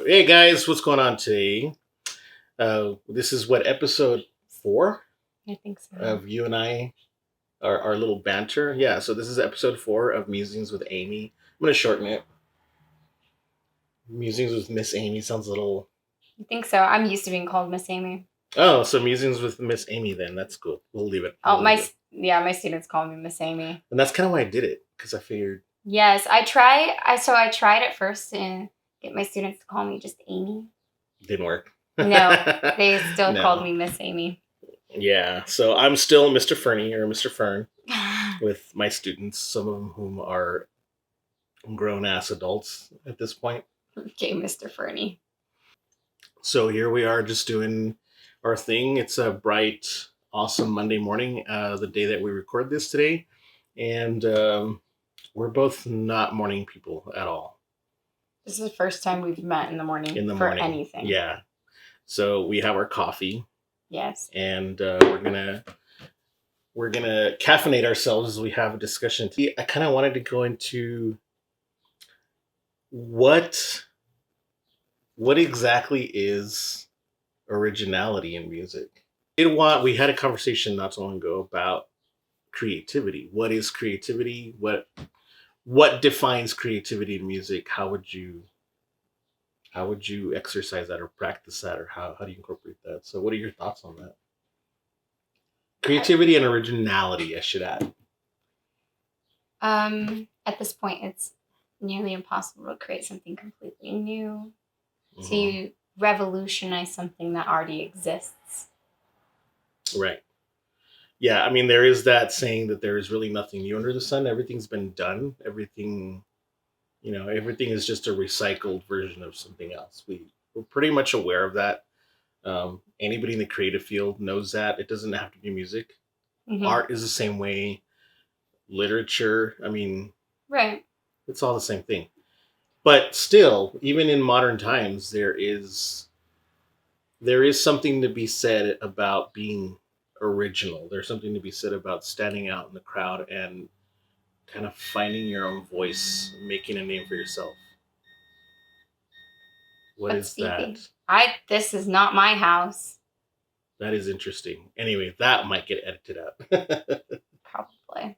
Hey guys, what's going on today? This is what episode 4 I think so. of you and I, our little banter. Yeah, so this is episode 4 of Musings with Amy. I'm gonna shorten it. Musings with Miss Amy sounds a little. I think so. I'm used to being called Miss Amy. Oh, so Musings with Miss Amy then. That's cool. We'll leave it. Oh, We'll leave it. my students call me Miss Amy. And that's kind of why I did it because I figured Yes, I tried at first to get my students to call me just Amy. it didn't work. No, they still No. called me Miss Amy. Yeah, so I'm still Mr. Fernie or Mr. Fern with my students, some of whom are grown ass adults at this point. Okay, Mr. Fernie. So here we are just doing our thing. It's a bright, awesome Monday morning, the day that we record this today. And we're both not morning people at all. This is the first time we've met in the morning For anything. Yeah. So we have our coffee. Yes. And we're gonna caffeinate ourselves as we have a discussion. I kind of wanted to go into what exactly is originality in music. We had a conversation not so long ago about creativity. What is creativity? What defines creativity in music? How would you exercise that or practice that, or how do you incorporate that? So what are your thoughts on that? Creativity and originality, I should add. At this point, it's nearly impossible to create something completely new. Mm-hmm. So you revolutionize something that already exists. Right. Yeah, I mean, there is that saying that there is really nothing new under the sun. Everything's been done. Everything is just a recycled version of something else. We're pretty much aware of that. Anybody in the creative field knows that. It doesn't have to be music. Mm-hmm. Art is the same way. Literature, I mean, right. It's all the same thing. But still, even in modern times, there is something to be said about being original. There's something to be said about standing out in the crowd and kind of finding your own voice, making a name for yourself. What is that? This is not my house. That is interesting. Anyway, that might get edited out. Probably.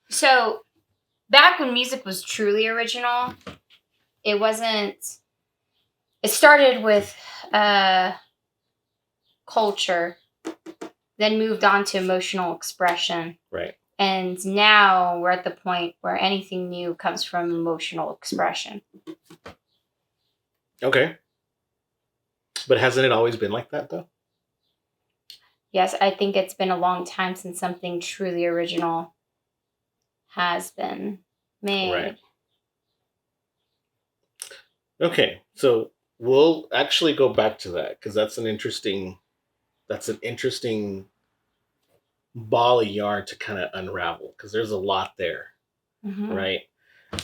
So back when music was truly original, it started with culture, then moved on to emotional expression. Right. And now we're at the point where anything new comes from emotional expression. Okay. But hasn't it always been like that, though? Yes, I think it's been a long time since something truly original has been made. Right. Okay, so we'll actually go back to that because that's an interesting ball of yarn to kind of unravel because there's a lot there, mm-hmm. right?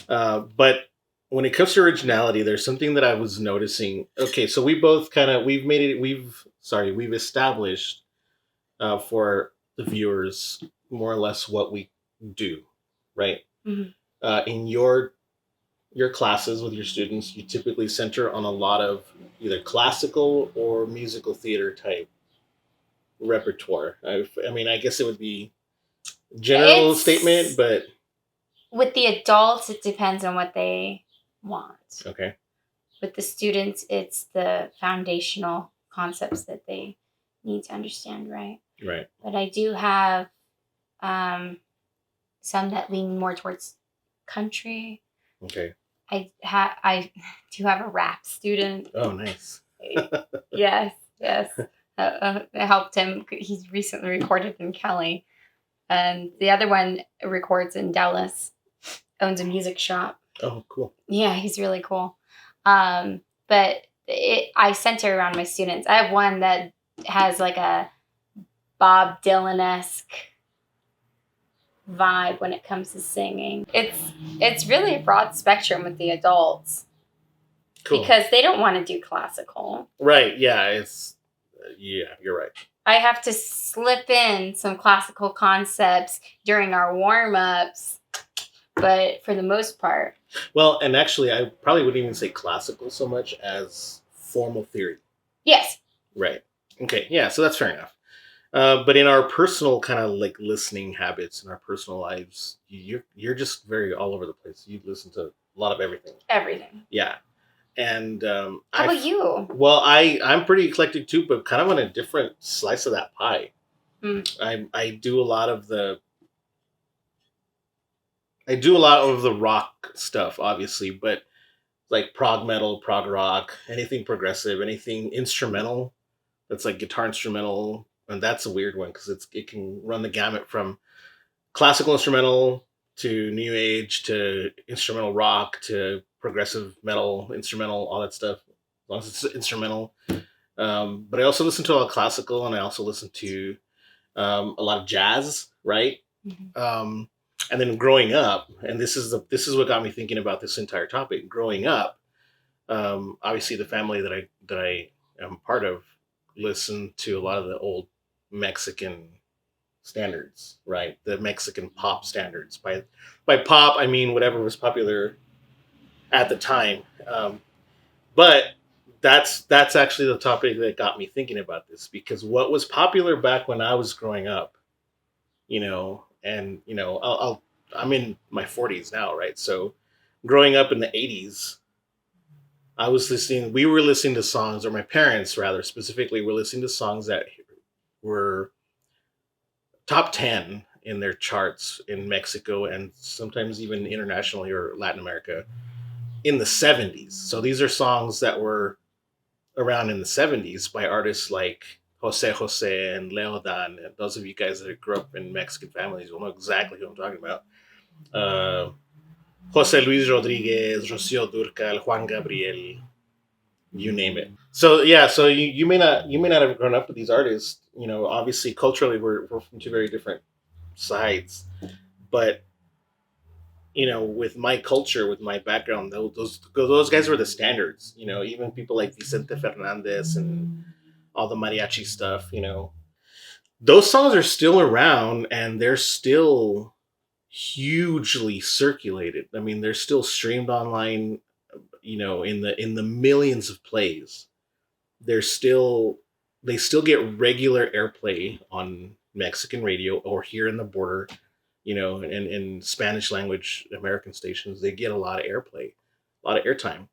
But when it comes to originality, there's something that I was noticing. Okay, so we both we've established for the viewers more or less what we do, right? Mm-hmm. In your classes with your students, you typically center on a lot of either classical or musical theater type repertoire. I mean, I guess it would be general statement, but with the adults, it depends on what they want. Okay. With the students, it's the foundational concepts that they need to understand, right? Right. But I do have some that lean more towards country. Okay. I do have a rap student. Oh, nice. Yes. I helped him. He's recently recorded in Kelly. And the other one records in Dallas, owns a music shop. Oh, cool. Yeah, he's really cool. But I center around my students. I have one that has like a Bob Dylan-esque vibe when it comes to singing. It's really a broad spectrum with the adults. Cool. Because they don't want to do classical. Right, yeah, you're right. I have to slip in some classical concepts during our warm-ups. But for the most part, Well, and actually, I probably wouldn't even say classical so much as formal theory. yes, Right. Okay. Yeah. So that's fair enough. But in our personal kind of like listening habits in our personal lives, you're just very all over the place. You listen to a lot of everything. everything. Yeah. And How about you? well, I'm pretty eclectic too, but kind of on a different slice of that pie. Mm. I do a lot of the rock stuff, obviously, but like prog metal, prog rock, anything progressive, anything instrumental that's like guitar instrumental, and that's a weird one because it can run the gamut from classical instrumental to new age to instrumental rock to progressive metal instrumental, all that stuff. As long as it's instrumental. But I also listen to a lot of classical, and I also listen to a lot of jazz, right? Mhm. And then growing up, and this is what got me thinking about this entire topic. Growing up, obviously the family that I am part of listened to a lot of the old Mexican standards, right? The Mexican pop standards. By pop, I mean whatever was popular at the time. But that's actually the topic that got me thinking about this because what was popular back when I was growing up, and I'm in my 40s now, right? So growing up in the 80s, we were listening to songs, or my parents rather specifically were listening to songs that were top 10 in their charts in Mexico and sometimes even internationally or Latin America in the 70s. So these are songs that were around in the 70s by artists like Jose Jose and Leodan. And those of you guys that grew up in Mexican families will know exactly who I'm talking about. Uh, Jose Luis Rodriguez, Rocio Durcal, Juan Gabriel, you name it. So yeah, so you may not have grown up with these artists. Obviously culturally we're from two very different sides, but with my culture, with my background, those guys were the standards. Even people like Vicente Fernandez and all the mariachi stuff. Those songs are still around and they're still hugely circulated. I mean, they're still streamed online. In the millions of plays. They're still they still get regular airplay on Mexican radio or here in the border, and in Spanish language American stations, they get a lot of airplay, a lot of airtime.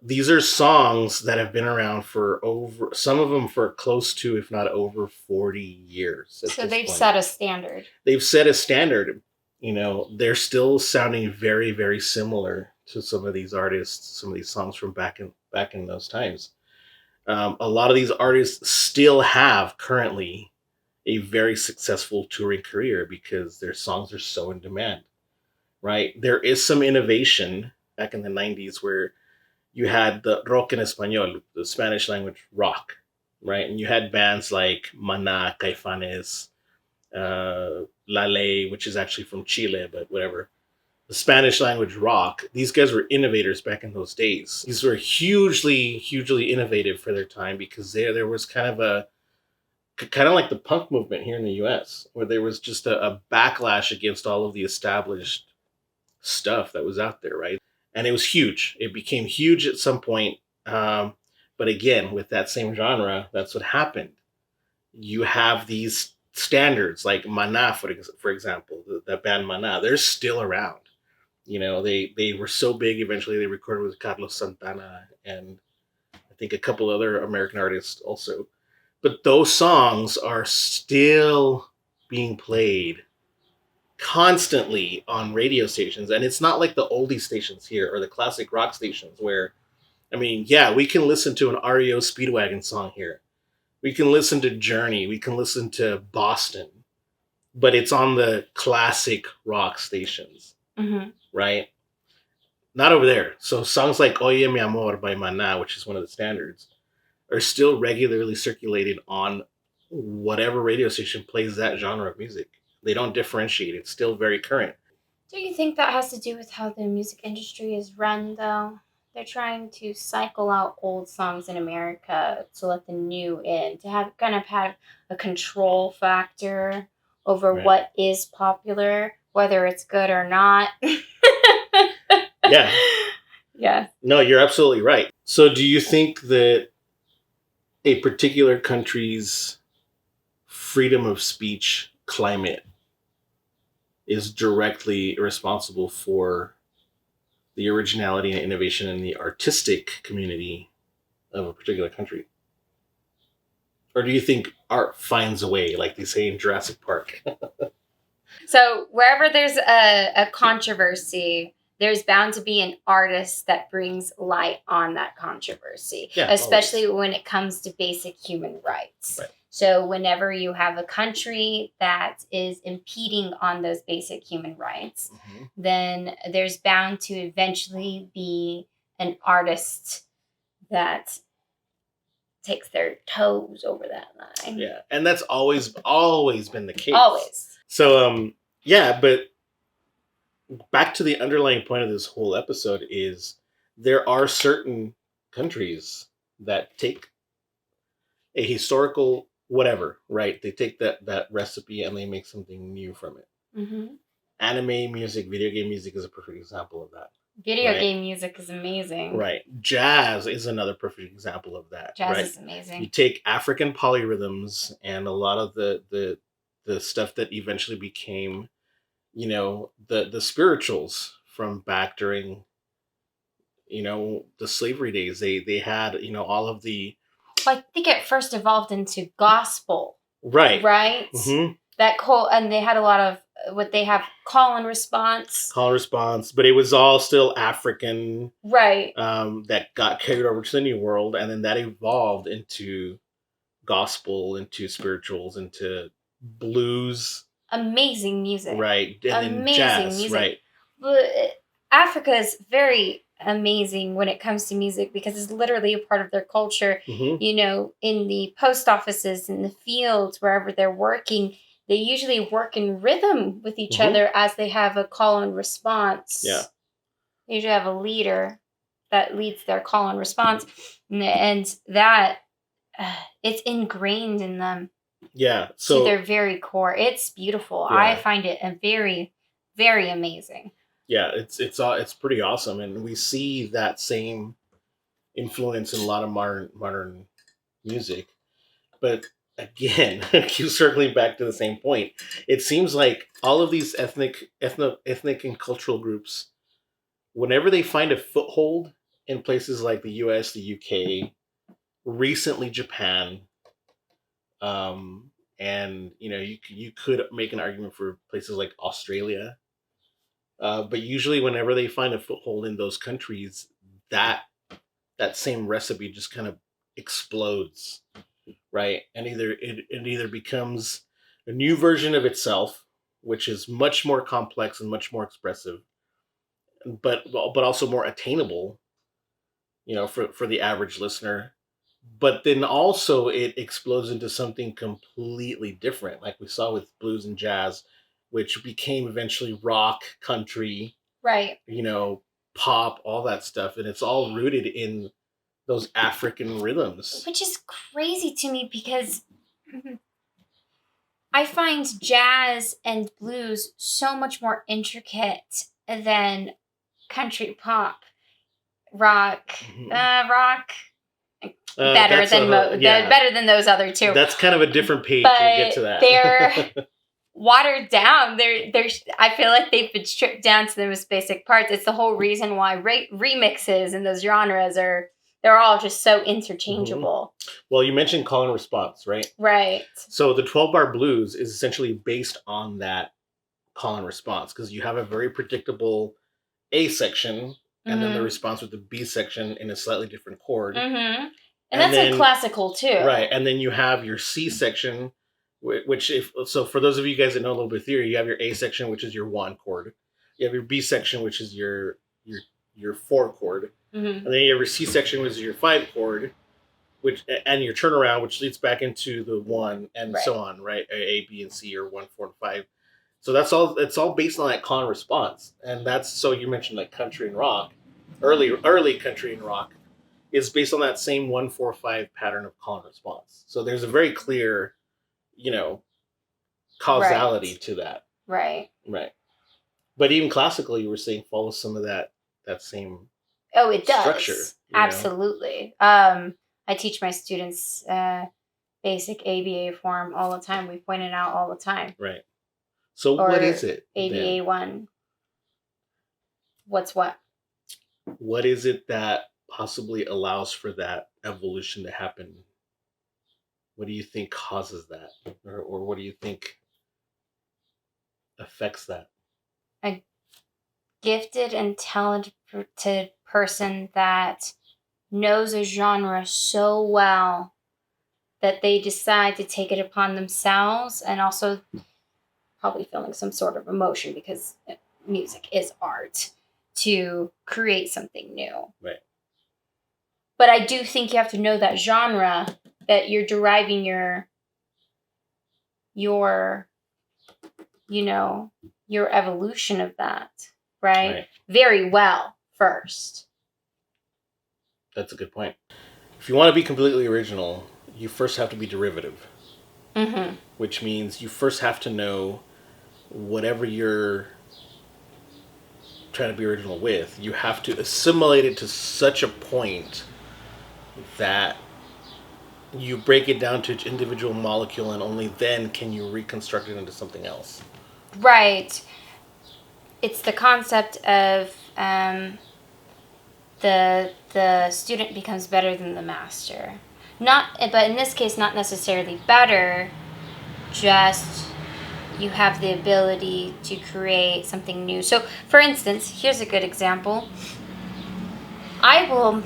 These are songs that have been around for over some of them for close to, if not over 40 years at So this they've point. set a standard. They've set a standard. They're still sounding very, very similar to some of these artists, some of these songs from back in those times. A lot of these artists still have currently a very successful touring career because their songs are so in demand, right? There is some innovation back in the 90s where you had the rock en español, the Spanish language rock, right? And you had bands like Maná, Caifanes, La Ley, which is actually from Chile, but whatever. The Spanish language rock, these guys were innovators back in those days. These were hugely, hugely innovative for their time because there was kind of like the punk movement here in the US, where there was just a backlash against all of the established stuff that was out there, right? And it was huge. It became huge at some point. But again, with that same genre, that's what happened. You have these standards like Mana, for example, the band Mana, they're still around. They were so big. Eventually, they recorded with Carlos Santana and I think a couple other American artists also. But those songs are still being played constantly on radio stations, and it's not like the oldie stations here or the classic rock stations where, I mean, yeah, we can listen to an REO Speedwagon song here. We can listen to Journey. We can listen to Boston, but it's on the classic rock stations, Mm-hmm. right? Not over there. So songs like Oye Mi Amor by Maná, which is one of the standards, are still regularly circulated on whatever radio station plays that genre of music. They don't differentiate. It's still very current. Do you think that has to do with how the music industry is run, though? They're trying to cycle out old songs in America to let the new in, to have a control factor over Right. what is popular whether it's good or not. Yeah. Yeah. No, you're absolutely right. So do you think that a particular country's freedom of speech climate is directly responsible for the originality and innovation in the artistic community of a particular country? Or do you think art finds a way, like they say in Jurassic Park? So wherever there's a controversy, there's bound to be an artist that brings light on that controversy, Yeah, especially always. when it comes to basic human rights. Right. So whenever you have a country that is impeding on those basic human rights, Mm-hmm. then there's bound to eventually be an artist that takes their toes over that line. Yeah, and that's always been the case. Always. So yeah, but back to the underlying point of this whole episode is there are certain countries that take a historical whatever, right? They take that recipe and they make something new from it. Mm-hmm. Anime music, video game music is a perfect example of that. Video right? game music is amazing. Right. Jazz is another perfect example of that. Jazz right? is amazing. You take African polyrhythms and a lot of the stuff that eventually became, the spirituals from back during, the slavery days. They had, all of the Well, I think it first evolved into gospel. right. Right? Mm-hmm. And they had a lot of what they have call and response. Call and response, but it was all still African. Right. That got carried over to the New World, and then that evolved into gospel, into spirituals, into blues. Amazing music. Right. And amazing then jazz. music. Right. But Africa is very amazing when it comes to music because it's literally a part of their culture. Mm-hmm. In the post offices, in the fields, wherever they're working, they usually work in rhythm with each Mm-hmm. other as they have a call and response. Yeah. They usually have a leader that leads their call and response, and that it's ingrained in them. Yeah. To their very core. It's beautiful. Yeah. I find it a very, very amazing. Yeah, it's pretty awesome, and we see that same influence in a lot of modern music. But again, keep circling back to the same point. It seems like all of these ethnic and cultural groups, whenever they find a foothold in places like the U.S., the U.K., recently Japan, and you could make an argument for places like Australia, but usually whenever they find a foothold in those countries, that same recipe just kind of explodes, right? And it either becomes a new version of itself, which is much more complex and much more expressive, but also more attainable, for the average listener. But then also it explodes into something completely different, like we saw with blues and jazz, which became eventually rock, country, Right. Pop, all that stuff, and it's all rooted in those African rhythms. Which is crazy to me because I find jazz and blues so much more intricate than country pop, rock, Mhm. Rock. Better than those other two. That's kind of a different page. But we'll get to that. They're watered down. I feel like they've been stripped down to the most basic parts. It's the whole reason why remixes and those genres they're all just so interchangeable. Mm-hmm. Well, you mentioned call and response, right? Right. So the 12-bar blues is essentially based on that call and response, because you have a very predictable A section, and then the response with the B section in a slightly different chord. Mm-hmm. And that's in classical too. Right. And then you have your C section, which so for those of you guys that know a little bit of theory, you have your A section, which is your 1 chord. You have your B section, which is your 4 chord. Mm-hmm. And then you have your C section, which is your 5 chord, and your turnaround, which leads back into the 1, and so on, right? A, B, and C, or 1, 4, and 5. So that's all. It's all based on that call and response, and that's so you mentioned like country and rock, early country and rock is based on that same 1-4-5 pattern of call and response. So there's a very clear, causality to that. Right. Right. But even classical, you were saying, follows some of that same Oh, it structure. does. You know, Absolutely. I teach my students basic ABA form all the time. We point it out all the time. right? So what is Or it then? ABA 1. What's what? What is it that possibly allows for that evolution to happen? What do you think causes that, or what do you think affects that? A gifted and talented person that knows a genre so well that they decide to take it upon themselves, and also probably feeling some sort of emotion because music is art, to create something new. Right. But I do think you have to know that genre that you're deriving your you know your evolution of that, right? Right. Very well first. That's a good point. If you want to be completely original, you first have to be derivative, Mm-hmm. which means you first have to know whatever you're trying to be original with, you have to assimilate it to such a point that you break it down to each individual molecule, and only then can you reconstruct it into something else. Right. It's the concept of the student becomes better than the master. Not, but in this case, not necessarily better. Just you have the ability to create something new. So, for instance, here's a good example. I will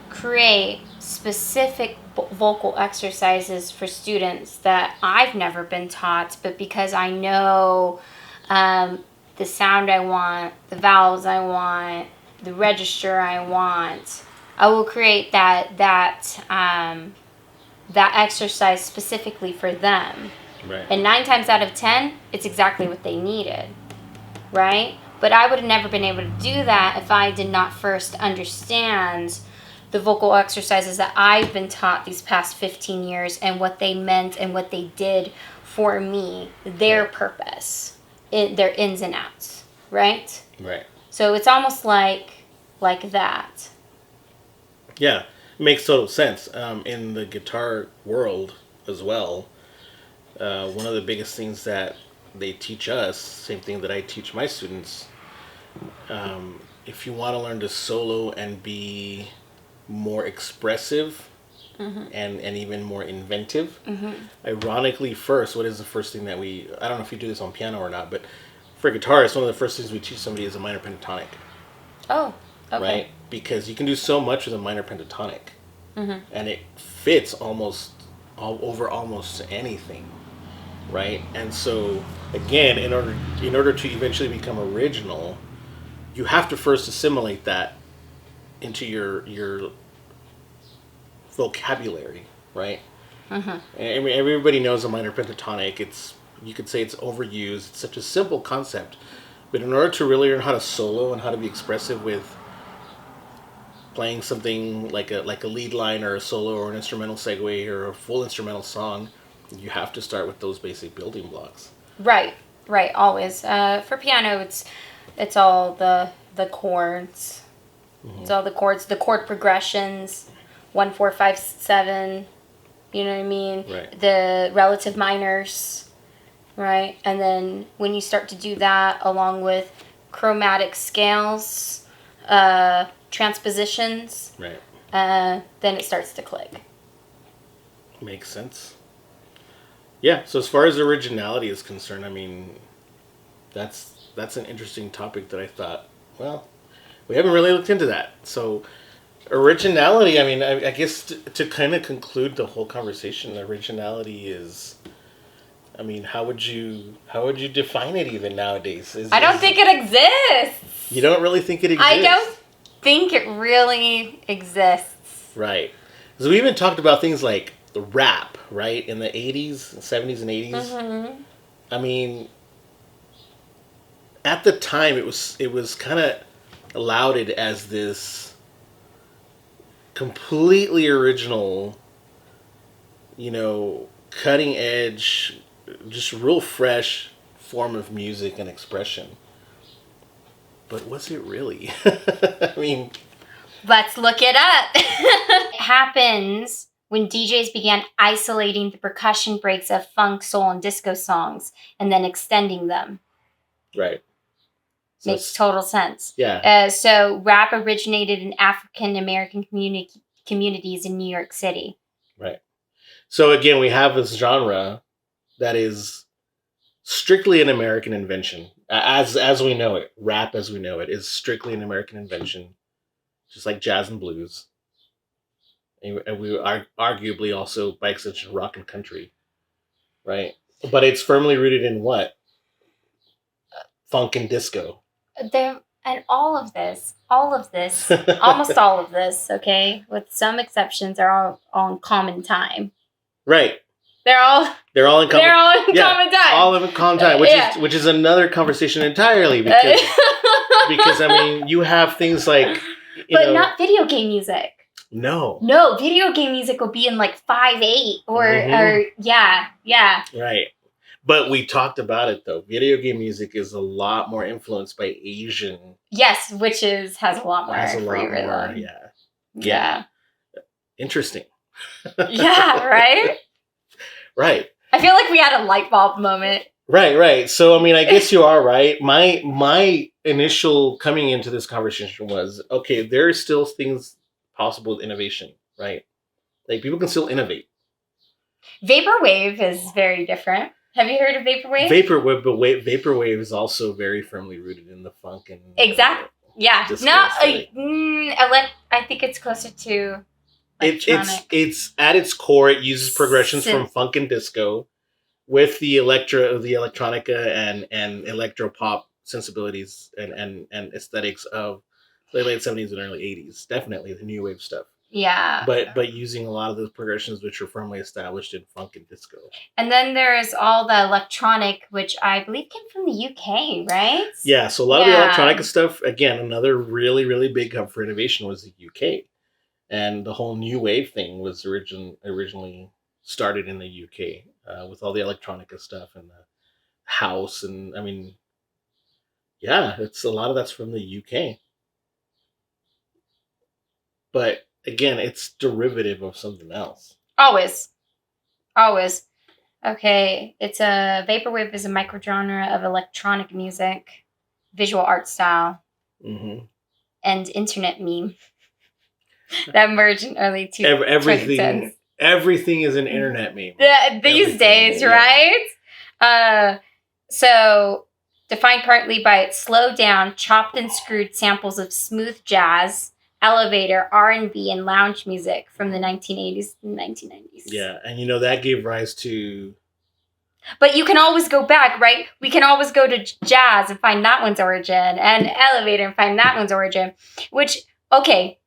create specific vocal exercises for students that I've never been taught, but because I know the sound I want, the vowels I want, the register I want, I will create that exercise specifically for them. Right. And 9 times out of 10, it's exactly what they needed, right? But I would have never been able to do that if I did not first understand the vocal exercises that I've been taught these past 15 years and what they meant and what they did for me, their purpose, their ins and outs, right? Right. So it's almost like that. Yeah, it makes total sense. In the guitar world as well, one of the biggest things that they teach us, same thing that I teach my students, if you want to learn to solo and be more expressive, and even more inventive, ironically, first, what is the first thing that I don't know if you do this on piano or not, but for guitarists, one of the first things we teach somebody is a minor pentatonic. Oh, okay. Right? Because you can do so much with a minor pentatonic, and it fits over almost anything, right? And so, again, in order to eventually become original, you have to first assimilate that into your vocabulary, right? And I mean, everybody knows a minor pentatonic. You could say it's overused. It's such a simple concept, but in order to really learn how to solo and how to be expressive with playing something like a lead line or a solo or an instrumental segue or a full instrumental song, you have to start with those basic building blocks. Right, right, always. For piano, it's all the chords. It's all the chords, the chord progressions, 1, 4, 5, 7. You know what I mean? Right. The relative minors, right? And then when you start to do that, along with chromatic scales, transpositions, Right. then it starts to click. Makes sense. Yeah. So as far as originality is concerned, I mean, that's an interesting topic that I thought, well, we haven't really looked into that. So originality, I mean, I guess to kind of conclude the whole conversation, originality is, I mean, how would you define it even nowadays? I don't think it exists. You don't really think it exists? I don't think it really exists. Right. So we even talked about things like the rap, right, in the 80s, 70s and 80s. I mean, at the time it was kind of lauded as this completely original, cutting edge, just real fresh form of music and expression. but was it really? I mean, let's look it up. It happens when DJs began isolating the percussion breaks of funk, soul, and disco songs and then extending them. right. So Makes total sense. Yeah. So rap originated in African American communities in New York City. Right. So again, we have this genre that is strictly an American invention, as we know it. Rap, as we know it, is strictly an American invention, just like jazz and blues, and we are arguably also by extension rock and country, right? But it's firmly rooted in what? Funk and disco. And all of this, almost all of this, okay, with some exceptions, are all on common time. Right. They're all in common time. All in common time, which is another conversation entirely because I mean you have things like not video game music. No, video game music will be in like 5/8 or yeah. Right. But we talked about it though. Video game music is a lot more influenced by Asian. Yes, which has a lot more. Yeah. Interesting. Yeah. Right. Right. I feel like we had a light bulb moment. Right. So I mean, I guess you are right. My initial coming into this conversation was, okay, there are still things possible with innovation, right? Like people can still innovate. Vaporwave is very different. Have you heard of vaporwave? Vaporwave is also very firmly rooted in the funk and exactly. Yeah. No, I think it's closer to electronic. It's at its core. It uses progressions from funk and disco with the electronica and electro pop sensibilities and aesthetics of the late 70s and early 80s. Definitely the new wave stuff. Yeah. But using a lot of those progressions which are firmly established in funk and disco. And then there's all the electronic, which I believe came from the UK, right? Yeah, so a lot of the electronica stuff, again, another really, really big hub for innovation was the UK. And the whole new wave thing was originally started in the UK with all the electronica stuff and the house. And I mean, yeah, it's a lot of that's from the UK. But again, it's derivative of something else. Always. Okay, vaporwave is a microgenre of electronic music, visual art style, and internet meme that merged in early 2010s. Everything is an internet meme. These days, right? So defined partly by its slow down, chopped and screwed samples of smooth jazz, elevator, R&B, and lounge music from the 1980s and 1990s. Yeah, and that gave rise to... But you can always go back, right? We can always go to jazz and find that one's origin, and elevator and find that one's origin. Which, okay,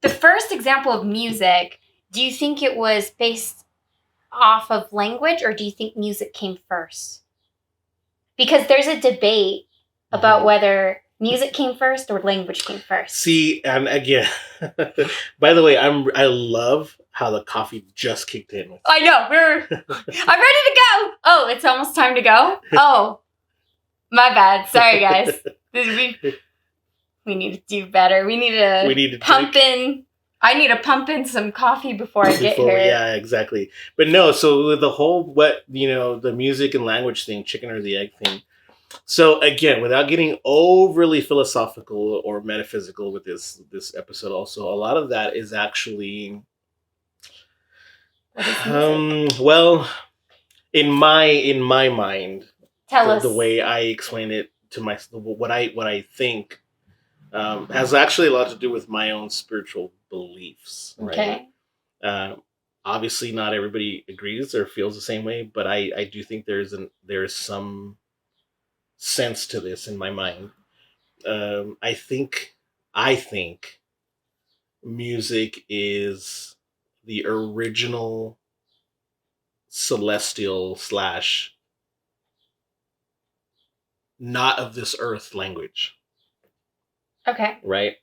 the first example of music, do you think it was based off of language, or do you think music came first? Because there's a debate about whether music came first or language came first. See, and again, by the way, I love how the coffee just kicked in. I know. I'm ready to go. Oh, it's almost time to go. Oh, my bad. Sorry, guys. We need to do better. We need to pump in. I need to pump in some coffee before I get here. Yeah, exactly. But no, so the whole the music and language thing, chicken or the egg thing. So again, without getting overly philosophical or metaphysical with this episode, also a lot of that is actually, well, in my mind, tell us the way I explain it to what I think has actually a lot to do with my own spiritual beliefs. Right? Okay. Obviously, not everybody agrees or feels the same way, but I do think there's some sense to this in my mind. I think music is the original celestial / not of this earth language. Okay. Right?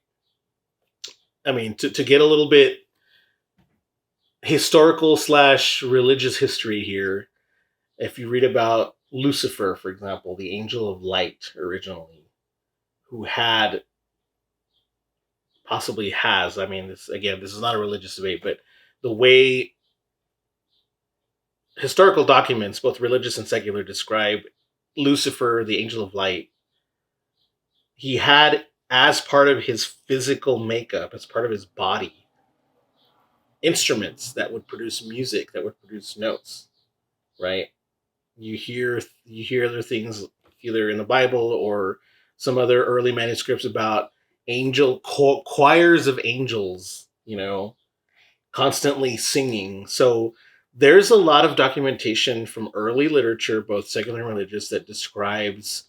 I mean, to get a little bit historical / religious history here, if you read about Lucifer, for example, the angel of light originally, who had possibly has. I mean, this is not a religious debate, but the way historical documents, both religious and secular, describe Lucifer, the angel of light, he had, as part of his physical makeup, as part of his body, instruments that would produce music, that would produce notes, right? You hear other things either in the Bible or some other early manuscripts about choirs of angels, constantly singing. So there's a lot of documentation from early literature, both secular and religious, that describes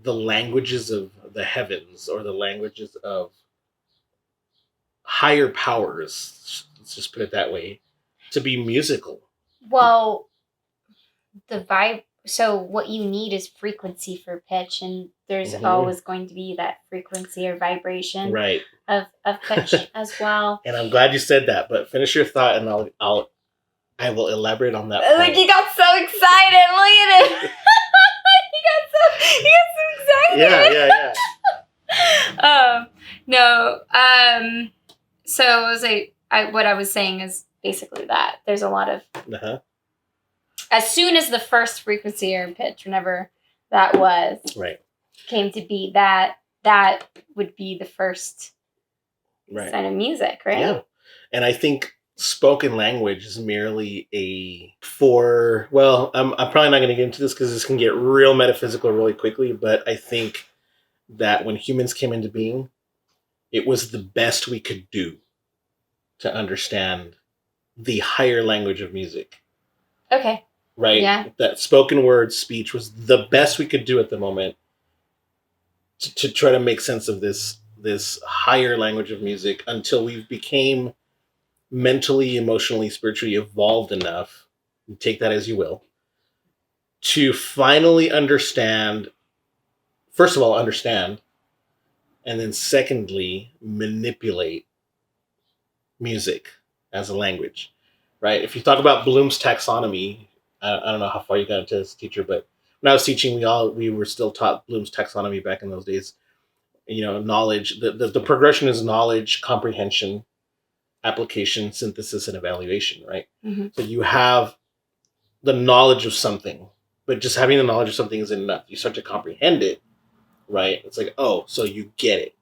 the languages of the heavens or the languages of higher powers. Let's just put it that way, to be musical. Well, the vibe. So what you need is frequency for pitch, and there's always going to be that frequency or vibration, right, of pitch as well. And I'm glad you said that. But finish your thought, and I will elaborate on that. Like, you got so excited. Look at it. you got so excited. Yeah. No. So what I was saying is basically that there's a lot of. Uh-huh. As soon as the first frequency or pitch, whenever that was, right, came to be, that would be the first sign of music, right? Yeah, and I think spoken language is merely I'm probably not going to get into this because this can get real metaphysical really quickly, but I think that when humans came into being, it was the best we could do to understand the higher language of music. Okay. Right? Yeah. That spoken word speech was the best we could do at the moment to try to make sense of this higher language of music until we became mentally, emotionally, spiritually evolved enough, take that as you will, to finally understand, first of all, understand, and then secondly, manipulate music as a language, right? If you talk about Bloom's taxonomy, I don't know how far you got into as a teacher, but when I was teaching, we were still taught Bloom's taxonomy back in those days. Knowledge, the progression is knowledge, comprehension, application, synthesis, and evaluation, right? Mm-hmm. So you have the knowledge of something, but just having the knowledge of something isn't enough. You start to comprehend it, right? It's like, oh, so you get it.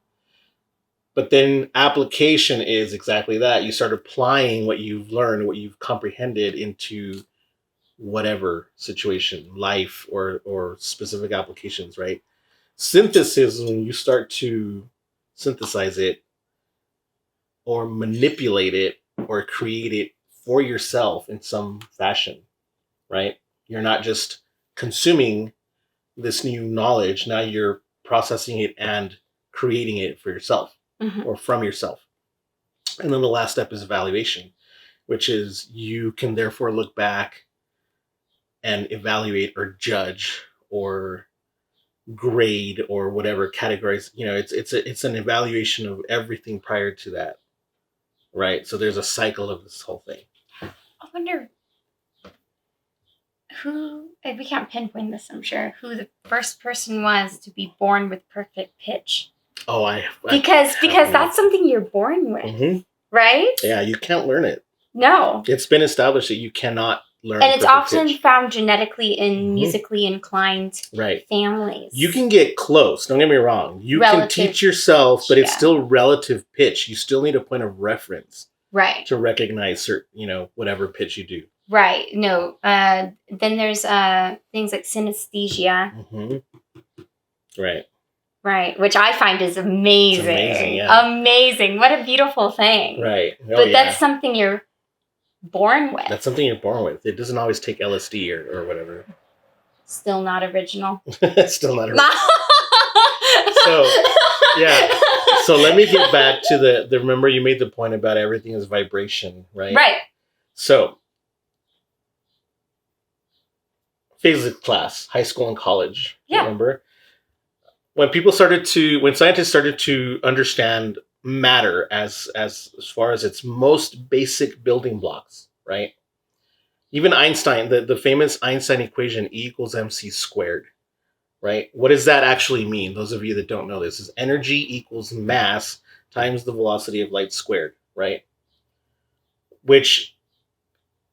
But then application is exactly that. You start applying what you've learned, what you've comprehended into whatever situation, life or specific applications, right? Synthesis is when you start to synthesize it or manipulate it or create it for yourself in some fashion, right? You're not just consuming this new knowledge. Now you're processing it and creating it for yourself, mm-hmm. or from yourself. And then the last step is evaluation, which is you can therefore look back and evaluate or judge or grade or whatever categorize. It's an evaluation of everything prior to that, right? So there's a cycle of this whole thing. I wonder who, we can't pinpoint this, I'm sure, who the first person was to be born with perfect pitch. Oh, because that's something you're born with, mm-hmm. right? Yeah, you can't learn it. No. It's been established that you cannot learn. And it's often found genetically in mm-hmm. musically inclined families. You can get close, don't get me wrong. You can teach yourself, but it's still relative pitch. You still need a point of reference. Right. To recognize certain, whatever pitch you do. Right. No. Then there's things like synesthesia. Mm-hmm. Right. Right. Which I find is amazing. It's amazing, yeah. Amazing. What a beautiful thing. Right. But that's something you're born with. That's something you're born with. It doesn't always take LSD or whatever. Still not original. Still not original. So, yeah. So let me get back to the remember you made the point about everything is vibration, right? Right. So, physics class, high school and college. Yeah. Remember? When scientists started to understand matter as far as its most basic building blocks, right? Even Einstein, the famous Einstein equation, E = mc², right? What does that actually mean? Those of you that don't know this is energy equals mass times the velocity of light squared, right? Which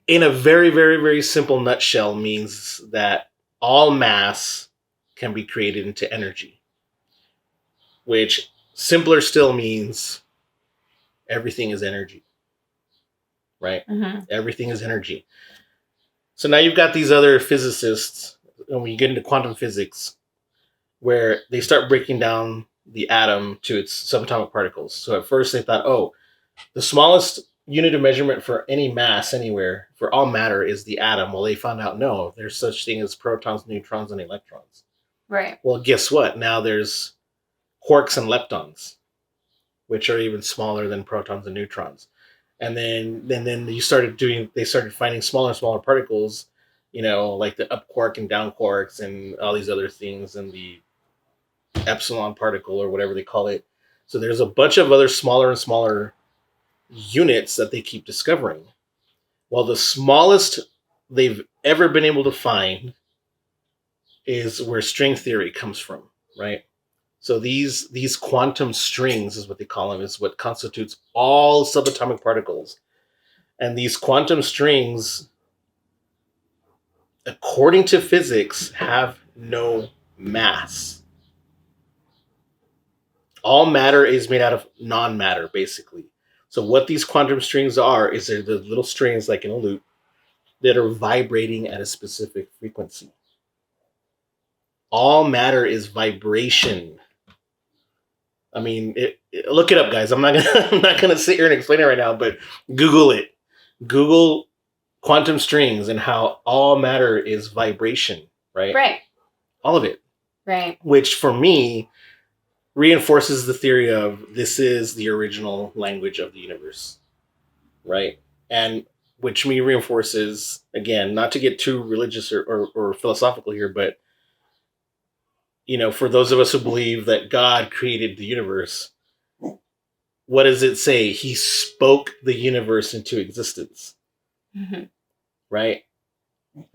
in a very, very, very simple nutshell means that all mass can be created into energy, which simpler still means everything is energy, right? Mm-hmm. Everything is energy. So now you've got these other physicists, and when you get into quantum physics, where they start breaking down the atom to its subatomic particles. So at first they thought, oh, the smallest unit of measurement for any mass anywhere for all matter is the atom. Well, they found out no, there's such thing as protons, neutrons, and electrons. Right. Well, guess what? Now there's quarks and leptons, which are even smaller than protons and neutrons. And then they started finding smaller and smaller particles, like the up quark and down quarks and all these other things, and the epsilon particle or whatever they call it. So there's a bunch of other smaller and smaller units that they keep discovering. Well, the smallest they've ever been able to find is where string theory comes from, right? So these quantum strings is what they call them, is what constitutes all subatomic particles. And these quantum strings, according to physics, have no mass. All matter is made out of non-matter, basically. So what these quantum strings are is they're the little strings, like in a loop, that are vibrating at a specific frequency. All matter is vibration. I mean, look it up, guys. I'm not gonna sit here and explain it right now, but Google it. Google quantum strings and how all matter is vibration, right? Right. All of it. Right. Which for me reinforces the theory of this is the original language of the universe, right? And which me reinforces, again, not to get too religious or philosophical here, but for those of us who believe that God created the universe, what does it say? He spoke the universe into existence, Mm-hmm. right?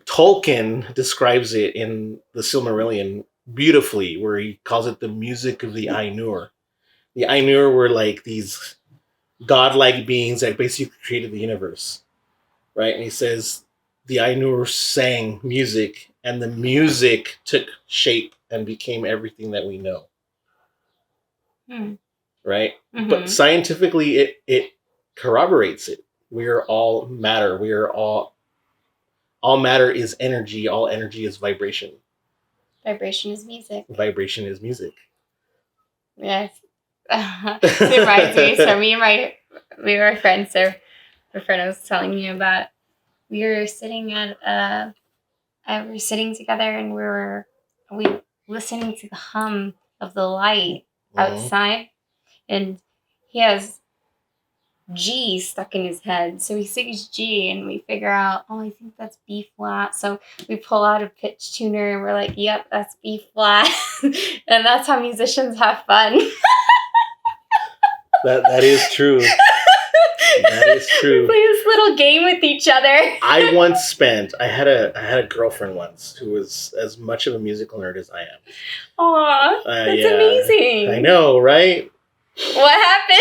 Tolkien describes it in the Silmarillion beautifully, where he calls it the music of the Ainur. The Ainur were like these godlike beings that basically created the universe, right? And he says the Ainur sang music, and the music took shape and became everything that we know. Right? Mm-hmm. But scientifically, it corroborates it. We are all matter. We are all matter is energy. All energy is vibration. Vibration is music. Vibration is music. Yes. It reminds me. So we were friends. So the friend I was telling you about, we were sitting at we were sitting together and we listening to the hum of the light outside, and he has G stuck in his head. So he sings G and we figure out, oh, I think that's B flat. So we pull out a pitch tuner and we're like, yep, that's B flat. And that's how musicians have fun. That is true. That is true. We play this little game with each other. I had a girlfriend once who was as much of a musical nerd as I am. Aw, that's amazing. I know, right? What happened?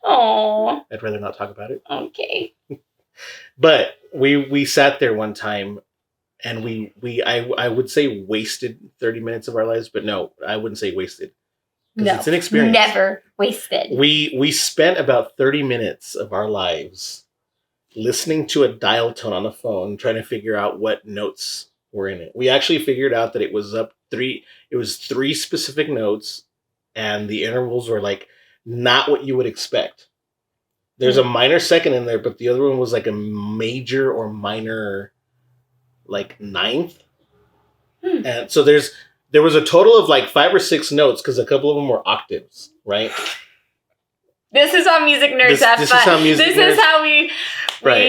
Oh, I'd rather not talk about it. Okay. But we sat there one time, and I would say wasted 30 minutes of our lives, but no, I wouldn't say wasted. No, it's an experience. Never wasted. We spent about 30 minutes of our lives listening to a dial tone on the phone, trying to figure out what notes were in it. We actually figured out that it was three specific notes, and the intervals were like not what you would expect. There's a minor second in there, but the other one was like a major or minor, like ninth. And so there was a total of like 5 or 6 notes, because a couple of them were octaves, right? This is how music nerds have fun. This is how we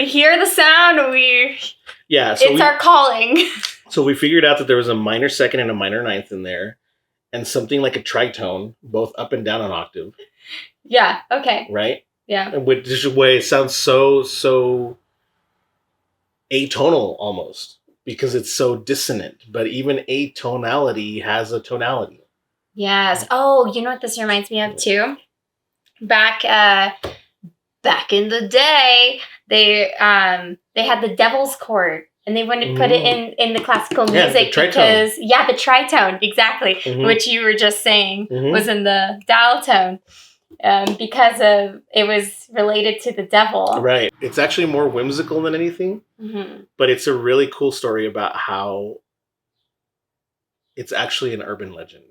hear the sound. So it's our calling. So we figured out that there was a minor second and a minor ninth in there, and something like a tritone, both up and down an octave. Yeah. Okay. Right. Yeah. Which is a way it sounds so atonal almost. because it's so dissonant. But even atonality has a tonality. Yes. Oh, you know what this reminds me of too? Back in the day, they had the devil's chord, and they wouldn't put it in the classical music because the tritone, exactly, which you were just saying was in the dial tone, because of it was related to the devil. Right. It's actually more whimsical than anything, but it's a really cool story about how it's actually an urban legend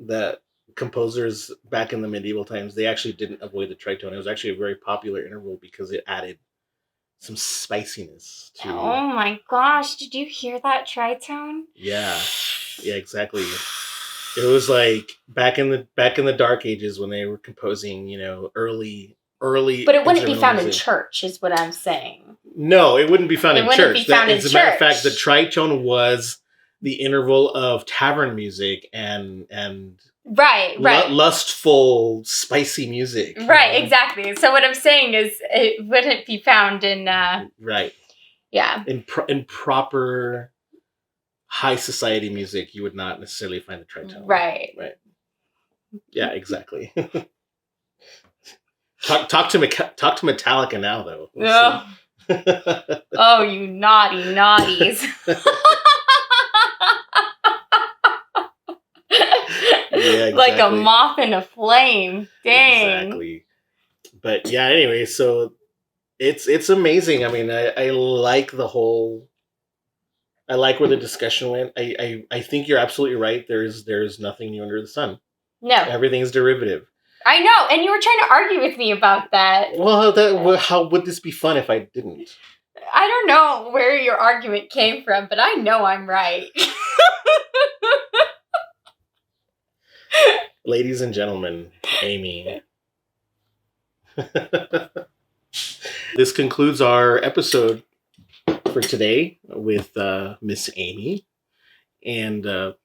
that composers back in the medieval times, they actually didn't avoid the tritone. It was actually a very popular interval because it added some spiciness to. Oh my gosh, did you hear that tritone? Yeah, exactly. It was like back in the dark ages when they were composing, early. But it wouldn't be found in church, is what I'm saying. No, it wouldn't be found in church. It wouldn't be found in church. As a matter of fact, the tritone was the interval of tavern music and right. lustful, spicy music. Right, exactly. So what I'm saying is, it wouldn't be found in. Right. Yeah. In proper high society music, you would not necessarily find the tritone. Right. Right. Yeah, exactly. Talk to Metallica now, though. No. Oh, you naughty naughties. Yeah, exactly. Like a moth in a flame. Dang. Exactly. But yeah, anyway, so it's amazing. I mean, I like the whole. I like where the discussion went. I think you're absolutely right. There's nothing new under the sun. No. Everything's derivative. I know, and you were trying to argue with me about that. Well, how would this be fun if I didn't? I don't know where your argument came from, but I know I'm right. Ladies and gentlemen, Amy. This concludes our episode for today with Miss Amy. And it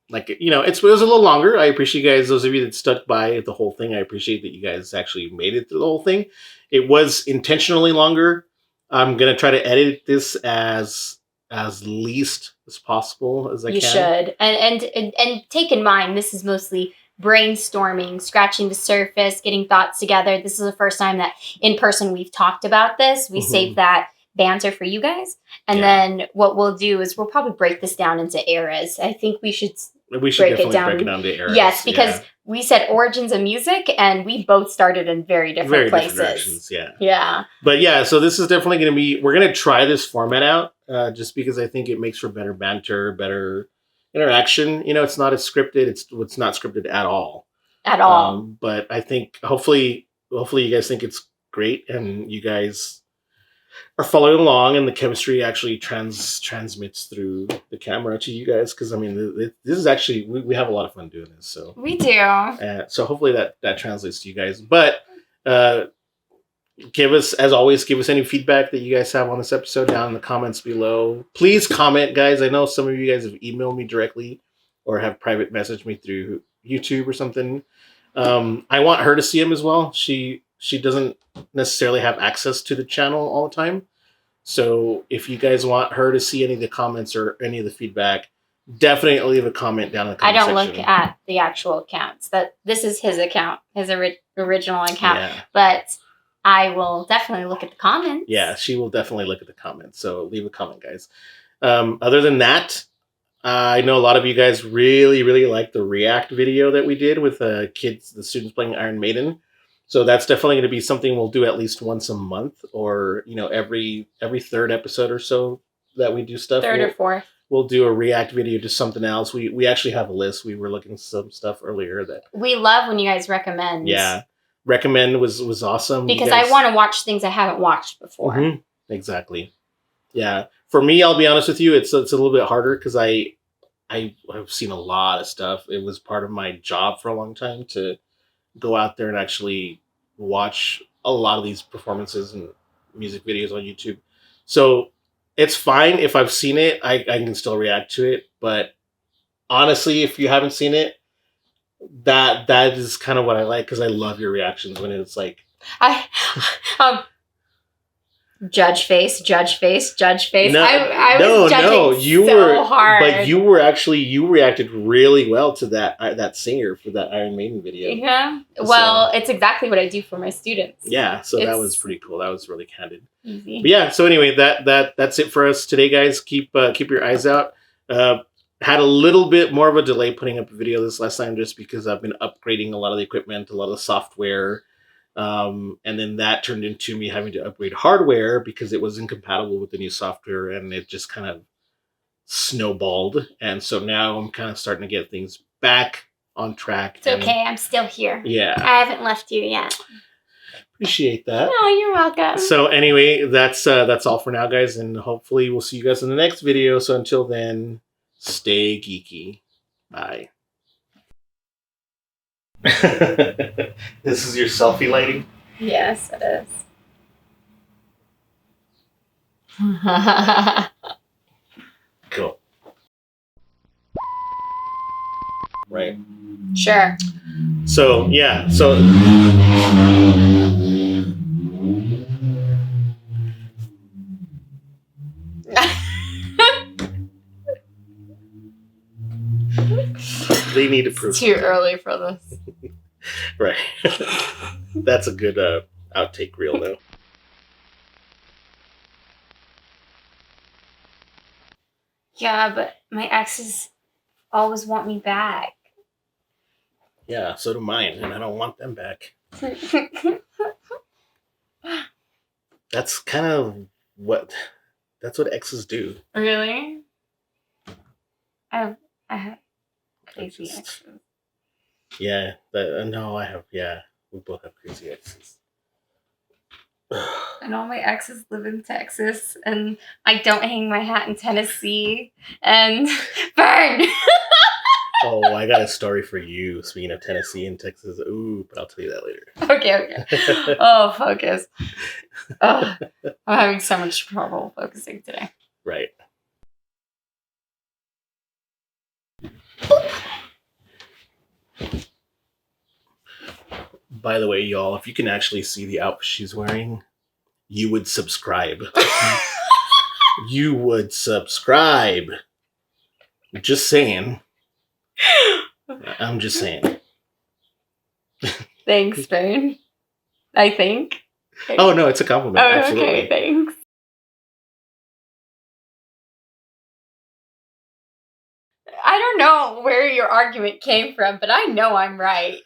was a little longer. I appreciate you guys, those of you that stuck by the whole thing. I appreciate that you guys actually made it through the whole thing. It was intentionally longer. I'm gonna try to edit this as least as possible as I can. You should, and take in mind, this is mostly brainstorming, scratching the surface, getting thoughts together. This is the first time that in person we've talked about this. We saved that banter for you guys, and then what we'll do is we'll probably break this down into eras. I think we should break it down to eras. Yes, because we said origins of music, and we both started in very different places. Different directions, yeah. But yeah, so this is definitely going to be. We're going to try this format out, just because I think it makes for better banter, better interaction. It's not as scripted. It's not scripted at all. At all. But I think hopefully you guys think it's great, and you guys are following along, and the chemistry actually transmits through the camera to you guys. Because I mean, this is actually we have a lot of fun doing this. So we do. So hopefully that translates to you guys. But give us any feedback that you guys have on this episode down in the comments below. Please comment, guys. I know some of you guys have emailed me directly or have private messaged me through YouTube or something. I want her to see them as well. She doesn't necessarily have access to the channel all the time. So if you guys want her to see any of the comments or any of the feedback, definitely leave a comment down in the comment section. I don't look at the actual accounts. This is his account, his original account. Yeah. But I will definitely look at the comments. Yeah, she will definitely look at the comments. So leave a comment, guys. Other than that, I know a lot of you guys really, really like the React video that we did with the students playing Iron Maiden. So that's definitely going to be something we'll do at least once a month, or every third episode or so that we do stuff. Third or fourth. We'll do a React video to something else. We actually have a list. We were looking at some stuff earlier that we love when you guys recommend. Yeah, recommend was awesome because I want to watch things I haven't watched before. Mm-hmm. Exactly. Yeah, for me, I'll be honest with you, it's a little bit harder because I've seen a lot of stuff. It was part of my job for a long time to go out there and actually watch a lot of these performances and music videos on YouTube. So it's fine if I've seen it, I can still react to it. But honestly, if you haven't seen it, that is kind of what I like, because I love your reactions when it's like Judge face, judge face, judge face. No, I was judging you so were hard. but you were actually you reacted really well to that singer for that Iron Maiden video. Yeah. Well, it's exactly what I do for my students. Yeah, so that was pretty cool. That was really candid. Easy. But yeah, so anyway, that's it for us today, guys. Keep your eyes out. Had a little bit more of a delay putting up a video this last time just because I've been upgrading a lot of the equipment, a lot of the software. And then that turned into me having to upgrade hardware because it was incompatible with the new software, and it just kind of snowballed. And so now I'm kind of starting to get things back on track. It's okay. I'm still here. Yeah. I haven't left you yet. Appreciate that. Oh, you're welcome. So anyway, that's all for now, guys, and hopefully we'll see you guys in the next video. So until then, stay geeky. Bye. This is your selfie lighting? Yes, it is. Cool. Right. Sure. So, yeah. So... They need to prove it's too early for this. Right. That's a good outtake reel, though. Yeah, but my exes always want me back. Yeah, so do mine, and I don't want them back. That's kind of that's what exes do. Really? I have crazy exes. Yeah, no, I have. Yeah, we both have crazy exes. And all my exes live in Texas, and I don't hang my hat in Tennessee. And burn. Oh, I got a story for you. Speaking of Tennessee and Texas, ooh, but I'll tell you that later. Okay. Oh, focus. Oh, I'm having so much trouble focusing today. Right. By the way, y'all, if you can actually see the outfit she's wearing, you would subscribe. You would subscribe. Just saying. I'm just saying. Thanks, Spoon. I think. Oh, no, it's a compliment. Oh, absolutely. okay, thanks. I don't know where your argument came from, but I know I'm right.